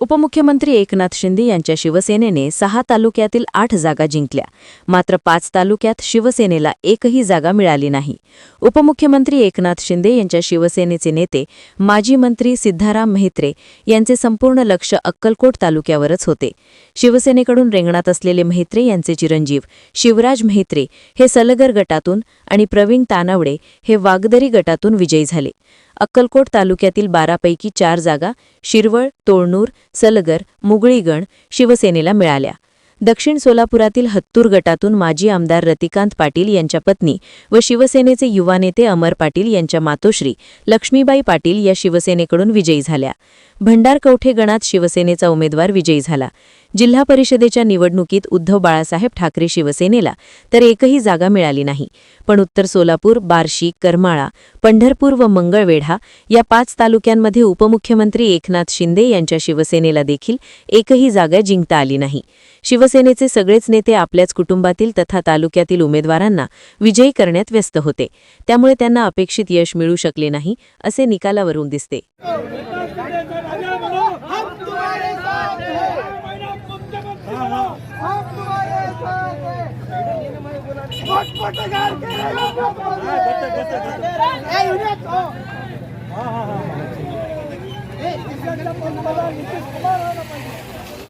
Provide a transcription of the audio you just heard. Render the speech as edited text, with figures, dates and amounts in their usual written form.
उपमुख्यमंत्री एकनाथ शिंदे यांच्या शिवसेनेने 6 तालुक्यातील 8 जागा जिंकल्या, मात्र 5 तालुक्यात शिवसेनेला एकही जागा मिळाली नाही। उपमुख्यमंत्री एकनाथ शिंदे यांच्या शिवसेनेचे नेते माजी मंत्री सिद्धाराम म्हेत्रे यांचे संपूर्ण लक्ष अक्कलकोट तालुक्यावरच होते। शिवसेनेकडून रिंगणात असलेले म्हेत्रे यांचे चिरंजीव शिवराज म्हेत्रे हे सलगर गटातून आणि प्रवीण तानावडे हे वागदरी गटातून विजयी झाले। अक्कलकोट तालुक्यातील 12 पैकी 4 जागा शिरवळ, तोळनूर, सलगर, मुगळीगण शिवसेनेला मिळाल्या। दक्षिण सोलापुरातील हत्तूर गटातून माजी आमदार रतिकांत पाटील यांच्या पत्नी व शिवसेनेचे युवा नेते अमर पाटील यांच्या मातोश्री लक्ष्मीबाई पाटील या शिवसेनेकडून विजयी झाल्या। भंडारकवठे गणात शिवसेनेचा उमेदवार विजयी झाला। जिल्हा परिषदेच्या निवडणुकीत उद्धव बाळासाहेब ठाकरे शिवसेनेला तर एकही जागा मिळाली नाही, पण उत्तर सोलापूर, बार्शी, करमाळा, पंढरपूर व मंगळवेढा या 5 तालुक्यांमध्ये उपमुख्यमंत्री एकनाथ शिंदे यांच्या शिवसेनेला देखील एकही जागा जिंकता आली नाही। शिवसेनेचे सगळेच नेते आपल्याच कुटुंबातील तथा तालुक्यातील उमेदवारांना विजयी करण्यात व्यस्त होते, त्यामुळे त्यांना अपेक्षित यश मिळू शकले नाही असे निकालावरून दिसते। हाँ